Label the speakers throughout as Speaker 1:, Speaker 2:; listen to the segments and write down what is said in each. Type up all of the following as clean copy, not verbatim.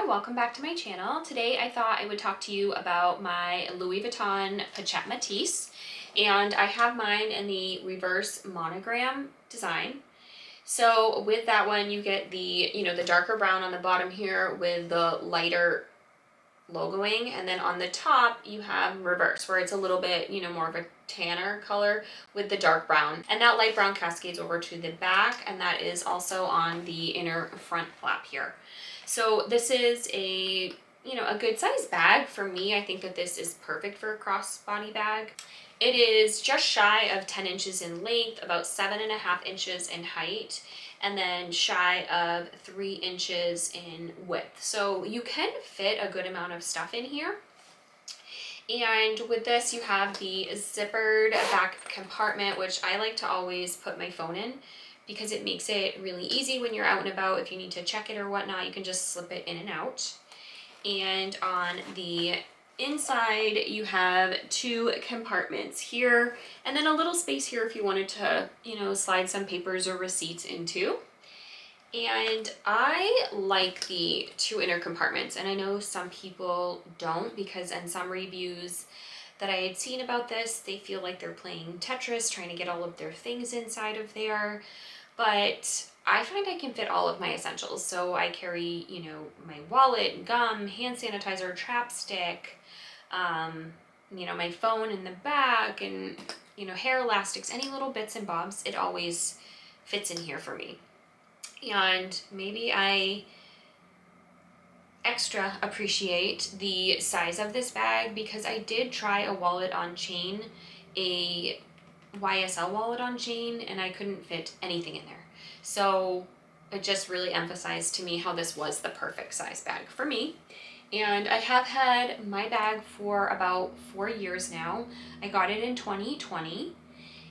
Speaker 1: welcome back to my channel. Today I thought I would talk to you about my Louis Vuitton Pochette Metis, and I have mine in the reverse monogram design. So with that one you get the, the darker brown on the bottom here with the lighter logoing, and then on the top you have reverse where it's a little bit, more of a tanner color with the dark brown, and that light brown cascades over to the back, and that is also on the inner front flap here. So this is a good size bag for me. I think that this is perfect for a crossbody bag. It is just shy of 10 inches in length, about 7.5 inches in height, and then shy of 3 inches in width. So you can fit a good amount of stuff in here. And with this you have the zippered back compartment, which I like to always put my phone in because it makes it really easy when you're out and about. If you need to check it or whatnot, you can just slip it in and out. And on the inside you have 2 compartments here, and then a little space here if you wanted to, slide some papers or receipts into. And I like the 2 inner compartments, and I know some people don't, because in some reviews that I had seen about this, they feel like they're playing Tetris, trying to get all of their things inside of there. But I find I can fit all of my essentials. So I carry, my wallet, gum, hand sanitizer, chapstick, my phone in the back, and, hair elastics, any little bits and bobs. It always fits in here for me. And maybe I extra appreciate the size of this bag because I did try a wallet on chain, a YSL wallet on chain, and I couldn't fit anything in there. So it just really emphasized to me how this was the perfect size bag for me. And I have had my bag for about 4 years now. I got it in 2020.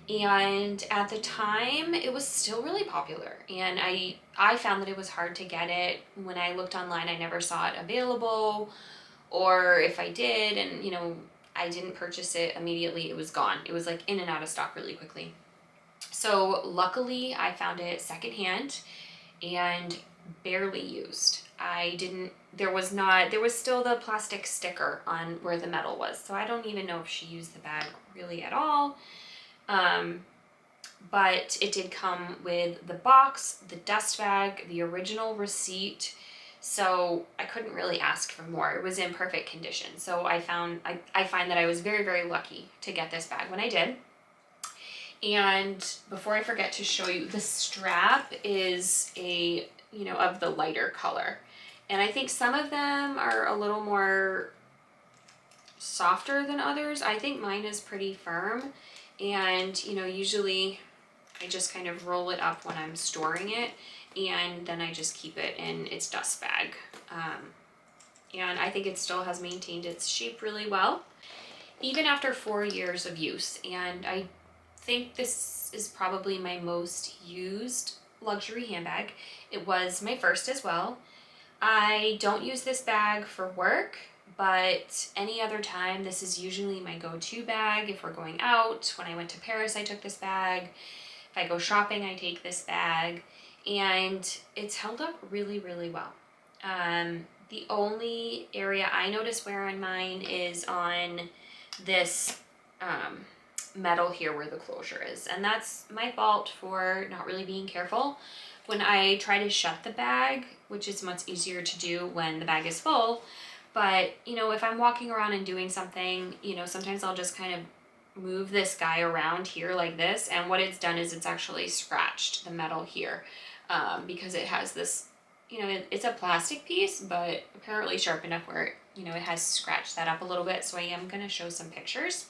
Speaker 1: And at the time it was still really popular, and I found that it was hard to get it. When I looked online, I never saw it available, or if I did and I didn't purchase it immediately, it was gone. It was like in and out of stock really quickly. So luckily I found it secondhand and barely used. There was still the plastic sticker on where the metal was, so I don't even know if she used the bag really at all. But it did come with the box, the dust bag, the original receipt, so I couldn't really ask for more. It was in perfect condition. So I find that I was very, very lucky to get this bag when I did. And before I forget to show you, the strap is of the lighter color. And I think some of them are a little more softer than others. I think mine is pretty firm. And usually I just kind of roll it up when I'm storing it, and then I just keep it in its dust bag. And I think it still has maintained its shape really well, even after 4 years of use. And I think this is probably my most used luxury handbag. It was my first as well. I don't use this bag for work, but any other time, this is usually my go-to bag. If we're going out, when I went to Paris, I took this bag. If I go shopping, I take this bag, and it's held up really, really well. The only area I notice wear on mine is on this metal here where the closure is, and that's my fault for not really being careful. When I try to shut the bag, which is much easier to do when the bag is full, but, if I'm walking around and doing something, sometimes I'll just kind of move this guy around here like this. And what it's done is it's actually scratched the metal here because it has this, it's a plastic piece, but apparently sharp enough where, it has scratched that up a little bit. So I am going to show some pictures.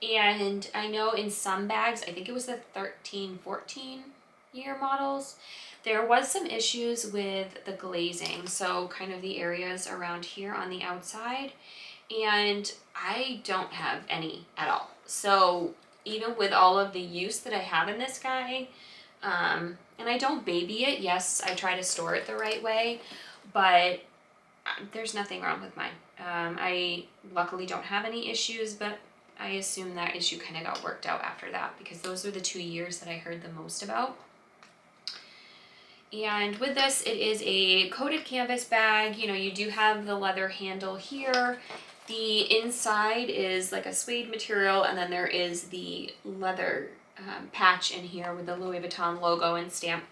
Speaker 1: And I know in some bags, I think it was the 13, 14 year models, there was some issues with the glazing, so kind of the areas around here on the outside, and I don't have any at all. So even with all of the use that I have in this guy, and I don't baby it, yes, I try to store it the right way, but there's nothing wrong with mine. I luckily don't have any issues, but I assume that issue kind of got worked out after that, because those are the 2 years that I heard the most about. And with this, it is a coated canvas bag. You know, you do have the leather handle here. The inside is like a suede material, and then there is the leather patch in here with the Louis Vuitton logo and stamp.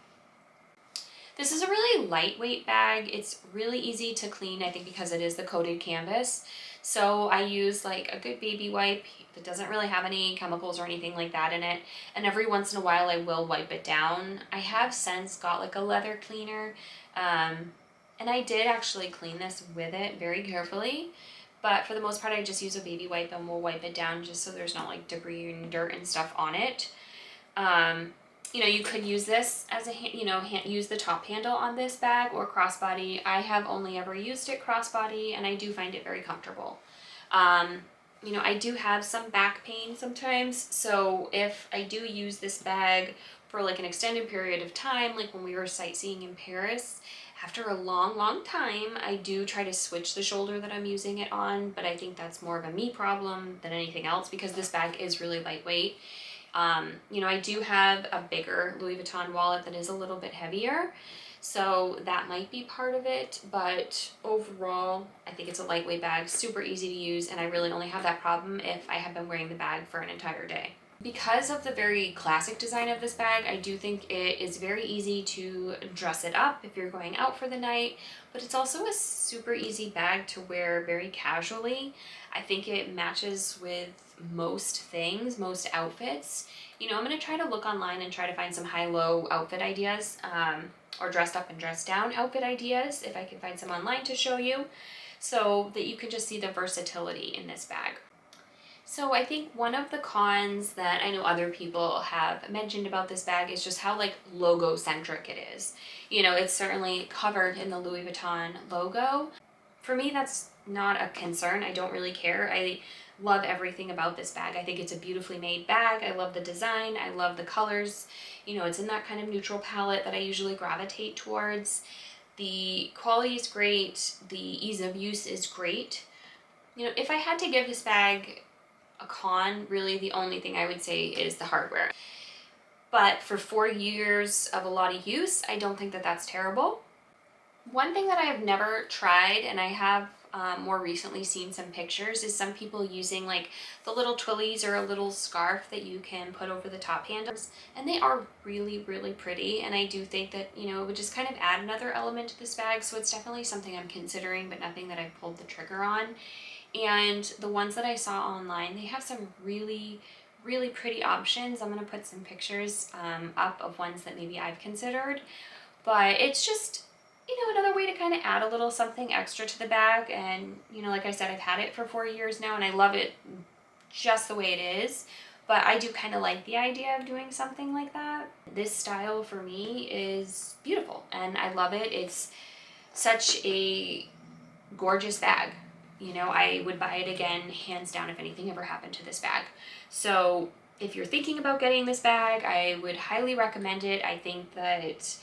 Speaker 1: This is a really lightweight bag. It's really easy to clean, I think, because it is the coated canvas. So I use like a good baby wipe that doesn't really have any chemicals or anything like that in it. And every once in a while I will wipe it down. I have since got like a leather cleaner. And I did actually clean this with it very carefully. But for the most part, I just use a baby wipe and we'll wipe it down just so there's not like debris and dirt and stuff on it. You know, you could use this as a, use the top handle on this bag or crossbody. I have only ever used it crossbody and I do find it very comfortable. You know, I do have some back pain sometimes. So if I do use this bag for like an extended period of time, like when we were sightseeing in Paris, after a long time, I do try to switch the shoulder that I'm using it on, but I think that's more of a me problem than anything else because this bag is really lightweight. You know, I do have a bigger Louis Vuitton wallet that is a little bit heavier, so that might be part of it, but overall, I think it's a lightweight bag, super easy to use, and I really only have that problem if I have been wearing the bag for an entire day. Because of the very classic design of this bag, I do think it is very easy to dress it up if you're going out for the night, but it's also a super easy bag to wear very casually. I think it matches with most things, most outfits. You know, I'm going to try to look online and try to find some high-low outfit ideas, or dressed up and dressed down outfit ideas, if I can find some online to show you, so that you can just see the versatility in this bag. So I think one of the cons that I know other people have mentioned about this bag is just how like logo centric it is. You know, it's certainly covered in the Louis Vuitton logo. For me, that's not a concern. I don't really care. I love everything about this bag. I think it's a beautifully made bag. I love the design. I love the colors. You know, it's in that kind of neutral palette that I usually gravitate towards. The quality is great. The ease of use is great. You know, if I had to give this bag a con, really the only thing I would say is the hardware. But for 4 years of a lot of use, I don't think that that's terrible. One thing that I have never tried, and I have more recently seen some pictures, is some people using like the little twillies or a little scarf that you can put over the top handles, and they are really pretty, and I do think that, you know, it would just kind of add another element to this bag, so it's definitely something I'm considering, but nothing that I've pulled the trigger on. And the ones that I saw online, they have some really pretty options. I'm going to put some pictures up of ones that maybe I've considered, but it's just, you know, another way to kind of add a little something extra to the bag. And, you know, like I said, I've had it for 4 years now and I love it just the way it is, but I do kind of like the idea of doing something like that. This style for me is beautiful and I love it. It's such a gorgeous bag. You know, I would buy it again, hands down, if anything ever happened to this bag. So if you're thinking about getting this bag, I would highly recommend it. I think that,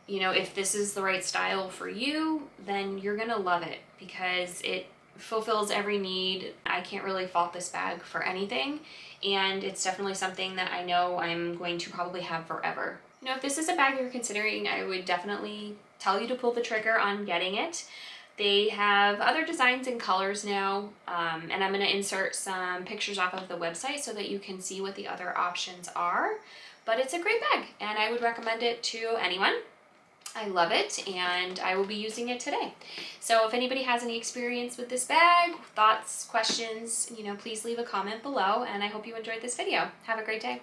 Speaker 1: you know, if this is the right style for you, then you're gonna love it because it fulfills every need. I can't really fault this bag for anything, and it's definitely something that I know I'm going to probably have forever. You know, if this is a bag you're considering, I would definitely tell you to pull the trigger on getting it. They have other designs and colors now, and I'm going to insert some pictures off of the website so that you can see what the other options are. But it's a great bag, and I would recommend it to anyone. I love it, and I will be using it today. So if anybody has any experience with this bag, thoughts, questions, you know, please leave a comment below, and I hope you enjoyed this video. Have a great day.